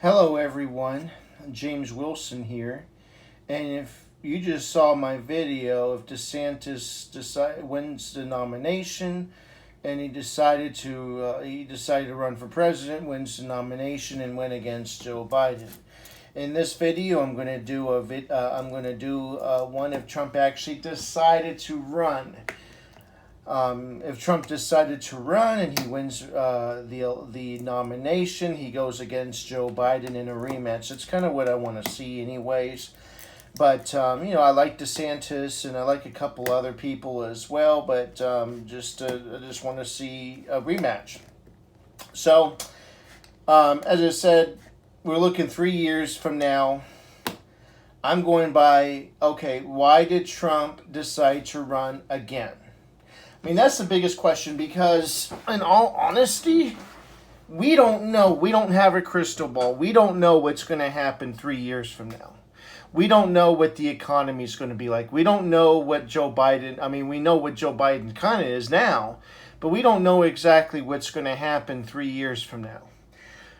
Hello, everyone. James Wilson here. And if you just saw my video, if DeSantis wins the nomination, and he decided to run for president, wins the nomination, and win against Joe Biden. In this video, I'm going to do one if Trump actually decided to run. If Trump decided to run and he wins the nomination, he goes against Joe Biden in a rematch. That's kind of what I want to see, anyways. But I like DeSantis and I like a couple other people as well. But I just want to see a rematch. So, as I said, we're looking 3 years from now. I'm going by, okay, why did Trump decide to run again? I mean, that's the biggest question because, in all honesty, we don't know. We don't have a crystal ball. We don't know what's going to happen 3 years from now. We don't know what the economy is going to be like. We don't know what Joe Biden, we know what Joe Biden kind of is now, but we don't know exactly what's going to happen 3 years from now.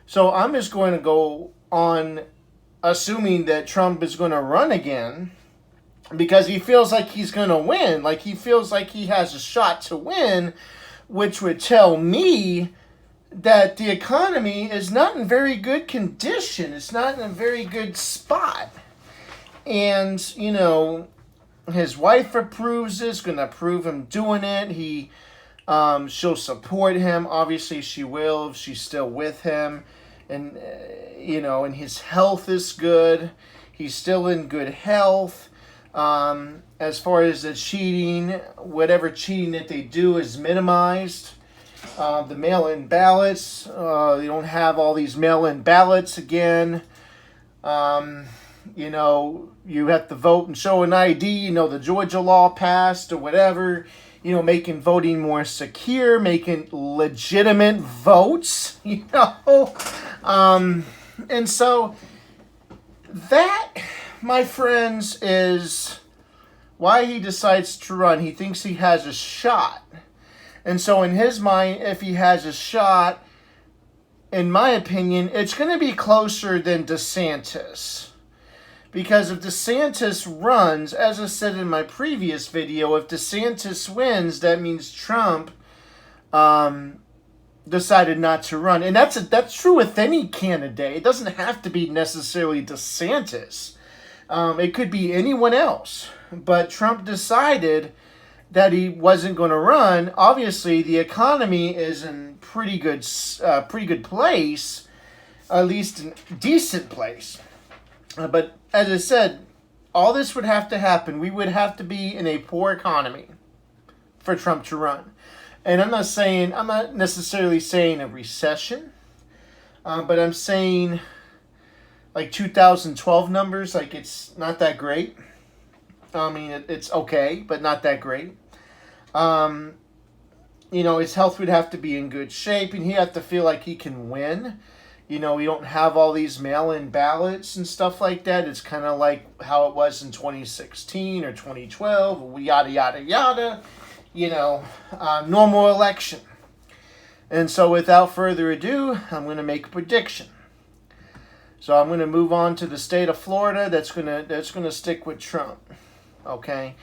So I'm just going to go on assuming that Trump is going to run again, because he feels like he's going to win. Like, he feels like he has a shot to win, which would tell me that the economy is not in very good condition. It's not in a very good spot. And, his wife approves this, going to approve him doing it. She'll support him. Obviously, she will if she's still with him. And, and his health is good. He's still in good health. As far as the cheating, whatever cheating that they do is minimized. The mail-in ballots, you don't have all these mail-in ballots again. You have to vote and show an ID. The Georgia law passed or whatever, making voting more secure, making legitimate votes, and so that, my friends, is why he decides to run. He thinks he has a shot. And so in his mind, if he has a shot, in my opinion, it's going to be closer than DeSantis. Because if DeSantis runs, as I said in my previous video, if DeSantis wins, that means Trump decided not to run. And that's true with any candidate. It doesn't have to be necessarily DeSantis. It could be anyone else. But Trump decided that he wasn't going to run. Obviously, the economy is in pretty good place, at least a decent place. But as I said, all this would have to happen. We would have to be in a poor economy for Trump to run. And I'm not necessarily saying a recession, but I'm saying like 2012 numbers, like it's not that great. It's okay, but not that great. His health would have to be in good shape, and he'd have to feel like he can win. We don't have all these mail-in ballots and stuff like that. It's kind of like how it was in 2016 or 2012, yada, yada, yada. Normal election. And so without further ado, I'm going to make a prediction. So I'm going to move on to the state of Florida. That's going to stick with Trump. Okay.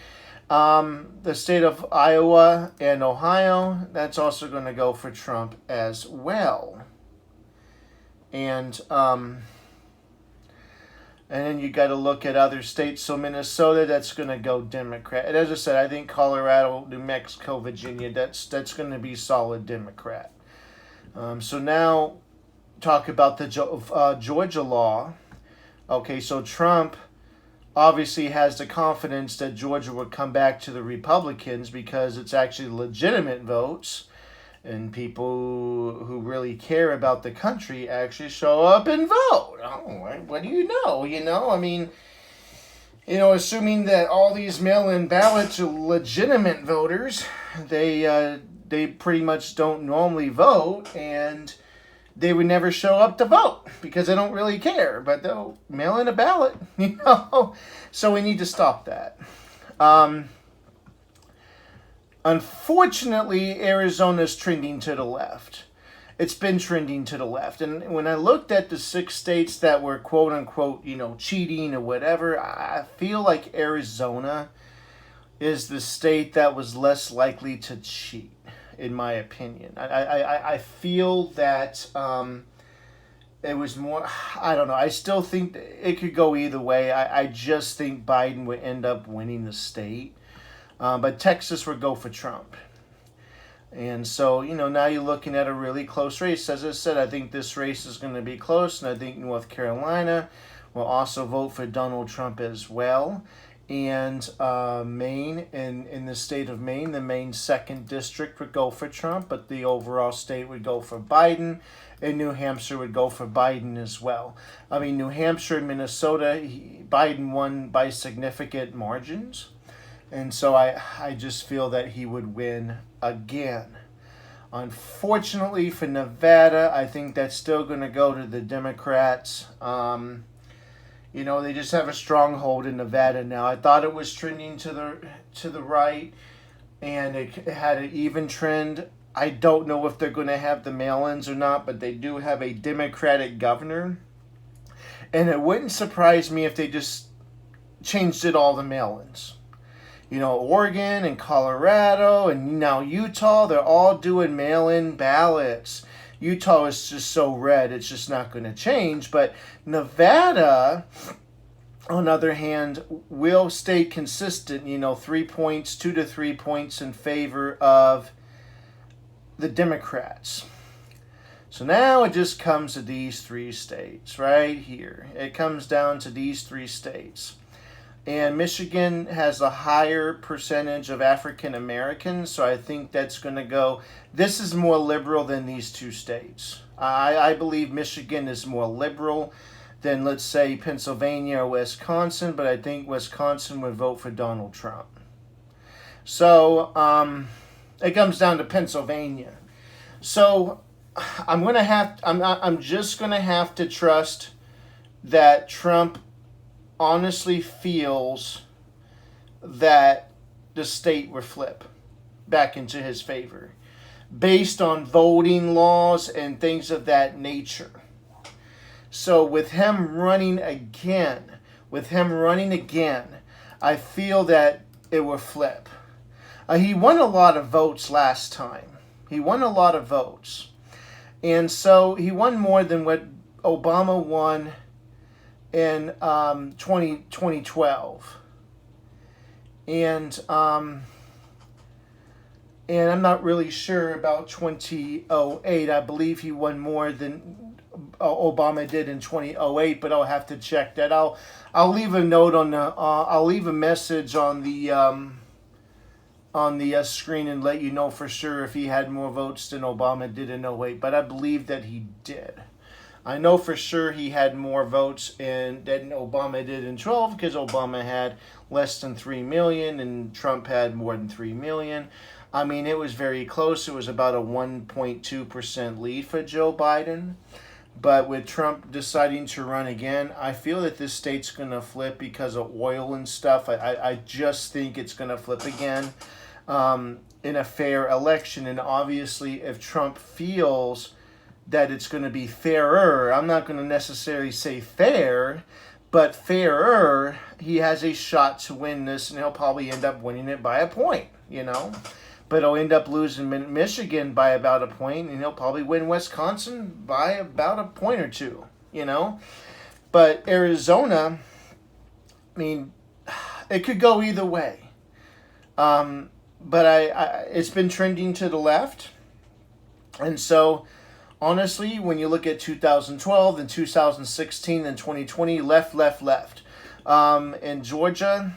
The state of Iowa and Ohio, that's also going to go for Trump as well. And then you got to look at other states. So Minnesota, that's going to go Democrat. And as I said, I think Colorado, New Mexico, Virginia, that's going to be solid Democrat. So now talk about the Georgia law. Okay, so Trump obviously has the confidence that Georgia would come back to the Republicans because it's actually legitimate votes. And people who really care about the country actually show up and vote. Oh, what do you know? Assuming that all these mail-in ballots are legitimate voters, they pretty much don't normally vote, and they would never show up to vote because they don't really care. But they'll mail in a ballot, So we need to stop that. Unfortunately, Arizona's trending to the left. it's been trending to the left. And when I looked at the 6 states that were quote unquote, cheating or whatever, I feel like Arizona is the state that was less likely to cheat, in my opinion. I feel that it was more, I don't know. I still think it could go either way. I just think Biden would end up winning the state. But Texas would go for Trump. And so, now you're looking at a really close race. As I said, I think this race is going to be close, and I think North Carolina will also vote for Donald Trump as well. And Maine, in the state of Maine, the Maine 2nd District would go for Trump, but the overall state would go for Biden, and New Hampshire would go for Biden as well. I mean, New Hampshire and Minnesota, Biden won by significant margins. And so I just feel that he would win again. Unfortunately for Nevada, I think that's still going to go to the Democrats. They just have a stronghold in Nevada now. I thought it was trending to the right, and it had an even trend. I don't know if they're going to have the mail-ins or not, but they do have a Democratic governor. And it wouldn't surprise me if they just changed it all to mail-ins. Oregon and Colorado and now Utah, they're all doing mail-in ballots. Utah is just so red, it's just not going to change. But Nevada, on the other hand, will stay consistent, 3 points, 2 to 3 points in favor of the Democrats. So now it just comes to these 3 states right here. It comes down to these 3 states. And Michigan has a higher percentage of African Americans, so I think that's going to go. This is more liberal than these 2 states. I believe Michigan is more liberal than, let's say, Pennsylvania or Wisconsin, but I think Wisconsin would vote for Donald Trump. So it comes down to Pennsylvania. So I'm just going to have to trust that Trump honestly feels that the state will flip back into his favor based on voting laws and things of that nature. So with him running again, I feel that it will flip. He won a lot of votes last time. And so he won more than what Obama won in 2012. And I'm not really sure about 2008. I believe he won more than Obama did in 2008, but I'll have to check that. I'll leave a note on the I'll leave a message on the screen and let you know for sure if he had more votes than Obama did in 2008, but I believe that he did. I know for sure he had more votes than Obama did in 2012 because Obama had less than 3 million and Trump had more than 3 million. I mean, it was very close. It was about a 1.2% lead for Joe Biden. But with Trump deciding to run again, I feel that this state's going to flip because of oil and stuff. I just think it's going to flip again in a fair election. And obviously, if Trump feels that it's going to be fairer, I'm not going to necessarily say fair, but fairer, he has a shot to win this, and he'll probably end up winning it by a point, But he'll end up losing Michigan by about a point, and he'll probably win Wisconsin by about a point or two, But Arizona, I mean, it could go either way. But it's been trending to the left, and so honestly, when you look at 2012 and 2016 and 2020, left. In Georgia,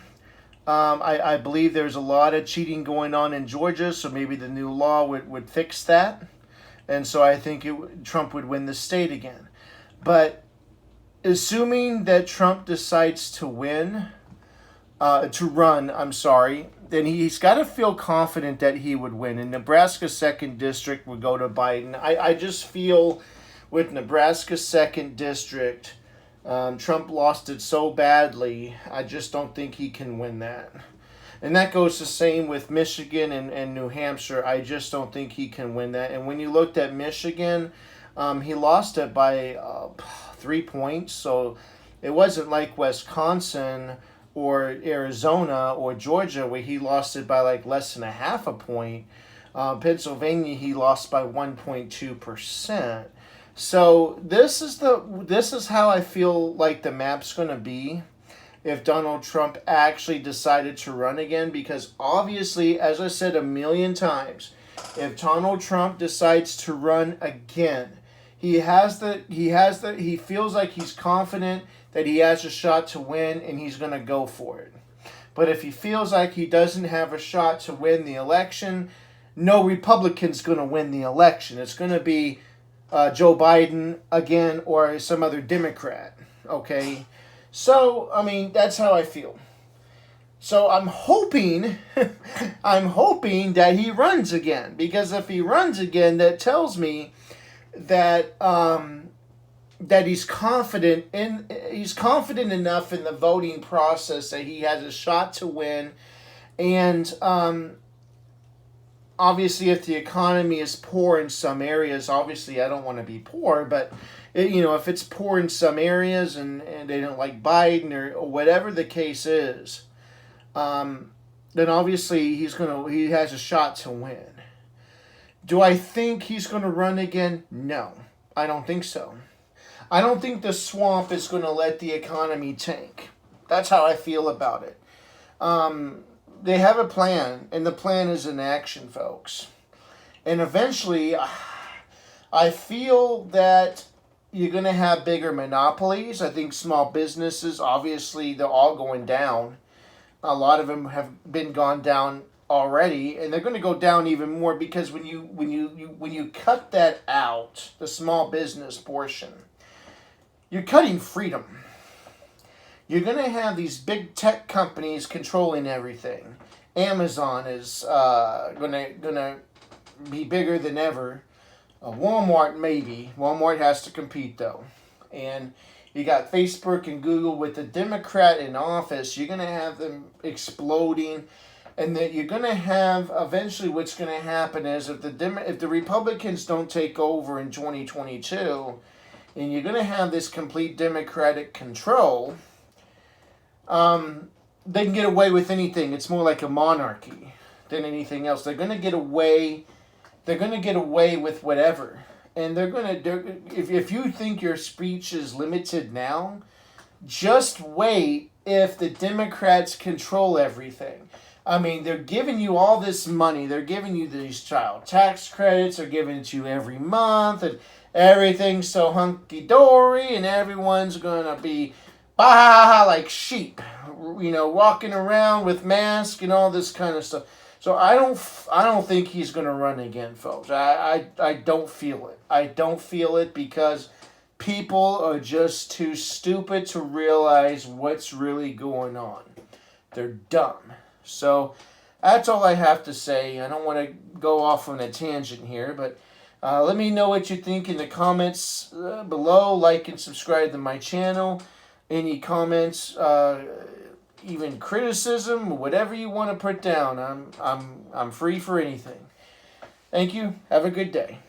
I believe there's a lot of cheating going on in Georgia, so maybe the new law would fix that. And so I think Trump would win the state again. But assuming that Trump decides to run, then he's got to feel confident that he would win. And Nebraska 2nd District would go to Biden. I just feel with Nebraska 2nd District, Trump lost it so badly, I just don't think he can win that. And that goes the same with Michigan and New Hampshire. I just don't think he can win that. And when you looked at Michigan, he lost it by 3 points. So it wasn't like Wisconsin or Arizona or Georgia where he lost it by like less than a half a point. Pennsylvania, he lost by 1.2%. So this is how I feel like the map's going to be if Donald Trump actually decided to run again, because obviously, as I said a million times, if Donald Trump decides to run again, he feels like he's confident that he has a shot to win and he's going to go for it. But if he feels like he doesn't have a shot to win the election, no Republican's going to win the election. It's going to be Joe Biden again or some other Democrat. Okay? So, I mean, that's how I feel. So I'm hoping, I'm hoping that he runs again, because if he runs again, that tells me that that he's confident enough in the voting process that he has a shot to win, and obviously, if the economy is poor in some areas, obviously I don't want to be poor, but if it's poor in some areas and they don't like Biden or whatever the case is, then obviously he has a shot to win. Do I think he's going to run again? No, I don't think so. I don't think the swamp is going to let the economy tank. That's how I feel about it. They have a plan, and the plan is in action, folks. And eventually, I feel that you're going to have bigger monopolies. I think small businesses, obviously, they're all going down. A lot of them have been gone down already, and they're going to go down even more, because when you cut that out, the small business portion, you're cutting freedom. You're going to have these big tech companies controlling everything. Amazon is gonna be bigger than ever. Walmart, maybe. Walmart has to compete, though. And you got Facebook and Google. With the Democrat in office, you're going to have them exploding. And that you're going to have, eventually what's going to happen is if the Republicans don't take over in 2022, and you're going to have this complete Democratic control, they can get away with anything. It's more like a monarchy than anything else. They're going to get away. They're going to get away with whatever, and if you think your speech is limited now, just wait if the Democrats control everything. I mean, they're giving you all this money. They're giving you these child tax credits. They're giving it to you every month, and everything's so hunky-dory, and everyone's going to be like sheep, walking around with masks and all this kind of stuff. So I don't think he's going to run again, folks. I don't feel it. I don't feel it, because people are just too stupid to realize what's really going on. They're dumb. So that's all I have to say. I don't want to go off on a tangent here, but let me know what you think in the comments below. Like and subscribe to my channel. Any comments, even criticism, whatever you want to put down, I'm free for anything. Thank you. Have a good day.